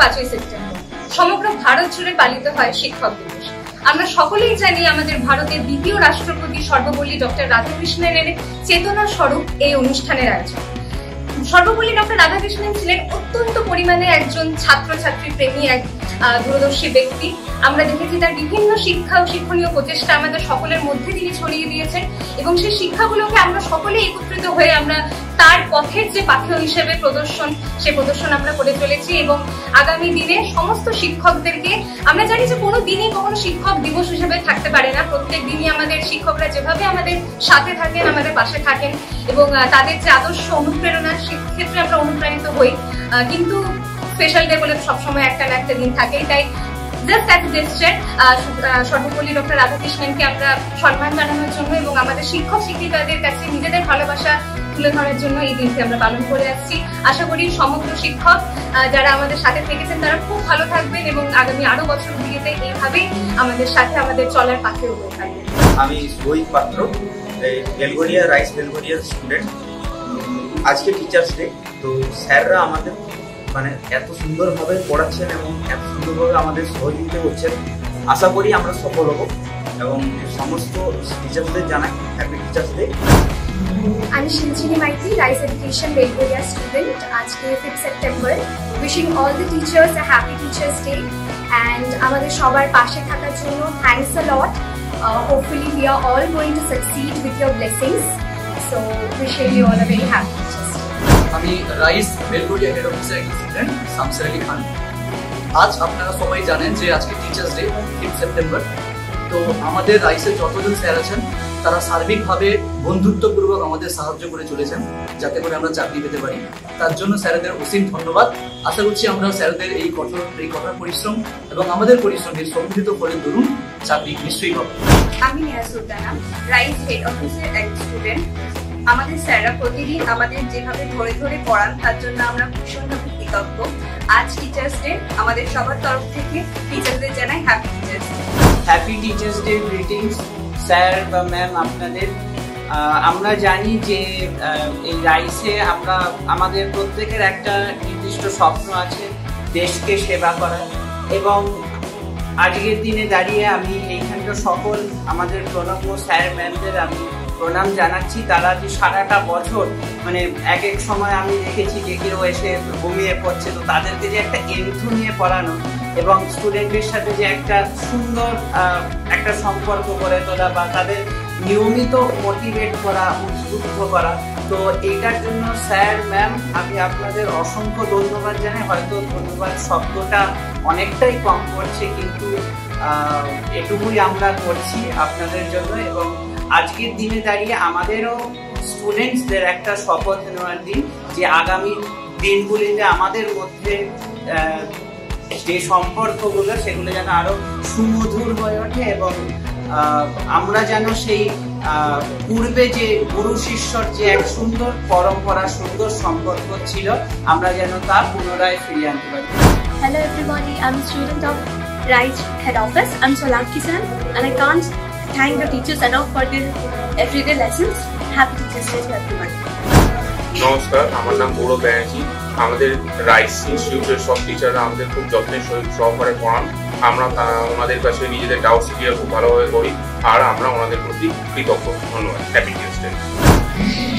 5ই September সমগ্র ভারত জুড়ে পালিত হয় শিক্ষক দিবস। আমরা সকলেই জানি আমাদের ভারতের দ্বিতীয় রাষ্ট্রপতি সর্বপল্লী ডক্টর রাধাকৃষ্ণনের চেতনা স্বরূপ এই অনুষ্ঠানের আয়োজন। সর্বপল্লী ডক্টর রাধাকৃষ্ণন ছিলেন অত্যন্ত পরিমাণে একজন ছাত্রছাত্রী প্রেমী, এক দূরদর্শী ব্যক্তি। আমরা দেখেছি তার বিভিন্ন শিক্ষা ও শিক্ষণীয় প্রচেষ্টা আমাদের সকলের মধ্যে তিনি ছড়িয়ে দিয়েছেন এবং সেই শিক্ষাগুলোকে আমরা সকলেই একত্রিত হয়ে আমরা তার পথের যে পাথেয় হিসেবে সে প্রদর্শন আমরা করে চলেছি। এবং আগামী দিনে সমস্ত শিক্ষকদেরকে আমরা জানি যে কোনো দিনই কখনো শিক্ষক দিবস হিসেবে থাকতে পারে না। প্রত্যেক দিনই আমাদের শিক্ষকরা যেভাবে আমাদের সাথে থাকেন, আমাদের পাশে থাকেন এবং তাদের যে আদর্শ অনুপ্রেরণা সেক্ষেত্রে আমরা অনুপ্রাণিত হই, কিন্তু স্পেশাল ডে বলে সবসময় একটা না একটা দিন থাকেই। তাই just as a gesture Sarvepalli doctor রাধাকৃষ্ণনকে আমরা সম্মান জানানোর জন্য এবং আমাদের শিক্ষক শিক্ষিকাদের কাছে নিজেদের ভালোবাসা তুলে ধরার জন্য এই দিনটি আমরা পালন করে আসছি। আশা করি সমগ্র শিক্ষক যারা আমাদের সাথে থেকেছেন তারা খুব ভালো থাকবেন এবং আগামী আরো বছরগুলিতে এইভাবেই আমাদের সাথে আমাদের চলার পাথে উঠে থাকবেন। আমি রোহিত পাত্র, বেলগড়িয়া রাইস বেলগড়িয়ার স্টুডেন্ট। আজকে টিচার্স ডে, তো স্যাররা আমাদের মানে এত সুন্দরভাবে পড়াচ্ছেন এবং এত সুন্দরভাবে আমাদের সহযোগিতা করছেন। আশা করি আমরা সফল হব এবং সমস্ত টিচার্সদের জানাই হ্যাপি টিচার্স ডে। আমি Shilchini Maiti, Rice education Belgharia student. আজকে 5 September, wishing all the teachers a happy teachers day and আমাদের সবার পাশে থাকার জন্য thanks a lot. Hopefully we are all going to succeed with your blessings. So wishing you all a very happy Teachers Day. আমি rice Belgharia head officer একজন student Shamsur Ali Khan. আজ আপনারা সবাই জানেন যে আজকে টিচার্স ডে 5 সেপ্টেম্বর। তো আমাদের রাইসের যতজন স্যার আছেন তারা সার্বিকভাবে বন্ধুত্বপূর্বক আমাদের সাহায্য করে চলেছেন যাতে করে আমরা চাকরি পেতে পারি। তার জন্য স্যারদের অসীম ধন্যবাদ। আশা করছি আমরা স্যারদের এই কঠোর পরিশ্রম এবং আমাদের পরিশ্রমের সম্মিলিত ফলের দরুন চাকরি নিশ্চয়ই পাবো। আমি নিয়া সুলতানা, রাইস হেড অফিসের এক স্টুডেন্ট। আমাদের স্যাররা প্রতিদিন আমাদের যেভাবে ধরে ধরে পড়ান তার জন্য আমরা ভীষণভাবে কৃতজ্ঞ। আজ টিচার্স ডে, আমাদের সবার তরফ থেকে টিচার্সদের জানাই happy teachers day. Happy teachers day greetings sir বা ম্যাম আপনাদের। আমরা জানি যে এই রাইসে আমাদের প্রত্যেকের একটা নির্দিষ্ট স্বপ্ন আছে, দেশকে সেবা করা। এবং আজকের দিনে দাঁড়িয়ে আমি এইখানকার সকল আমাদের প্রণব স্যার ম্যামদের আমি প্রণাম জানাচ্ছি। তারা যে সারাটা বছর মানে এক এক সময় আমি দেখেছি যে কেউ এসে ঘুমিয়ে পড়ছে, তো তাদেরকে যে একটা এন্থু নিয়ে পড়ানো এবং স্টুডেন্টের সাথে যে একটা সুন্দর একটা সম্পর্ক গড়ে তোলা বা তাদের নিয়মিত মোটিভেট করা, উদ্বুদ্ধ করা, তো এইটার জন্য স্যার ম্যাম আমি আপনাদের অসংখ্য ধন্যবাদ জানাই। হয়তো ধন্যবাদ শব্দটা অনেকটাই কম করছে, কিন্তু এটুকুই আমরা করছি আপনাদের জন্য। এবং আজকের দিনে দাঁড়িয়ে আমাদেরও স্টুডেন্টসদের একটা শপথ নেওয়ার দিন যে আগামী দিনগুলিতে আমাদের মধ্যে যে সম্পর্কগুলো সেগুলো যেন আরো সুমধুর হয়ে ওঠে এবং আমরা যেন সেই পূর্বে যে গুরু শিষ্যর যে এক সুন্দর পরম্পরা, সুন্দর সম্পর্ক ছিল, আমরা যেন তা পুনরায় ফিরিয়ে আনতে পারি। Hello everybody, I'm a student of Rice Head Office. I'm Solanki San and I can't thank the teachers enough for their everyday lessons. Happy Teachers Day to everyone. নমস্কার, আমার নাম গৌরব ব্যানার্জি। আমাদের রাইস ইনস্টিটিউটের সব টিচাররা আমাদের খুব যত্নের সহকারে পড়ান। আমরা ওনাদের কাছে নিজেদের ডাউটস ক্লিয়ার খুব ভালোভাবে করি আর আমরা ওনাদের প্রতি কৃতজ্ঞ। ধন্যবাদ। Happy teachers day.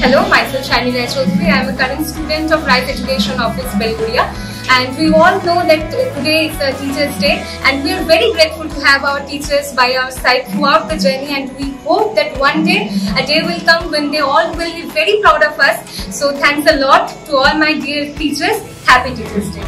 Hello, myself Shani Rai Chaudhary. I am a current student of Rice Education Office, Belgorия. And we all know that today is the Teachers' Day and we are very grateful to have our teachers by our side throughout the journey, and we hope that one day a day will come when they all will be very proud of us. So thanks a lot to all my dear teachers. Happy Teachers' Day.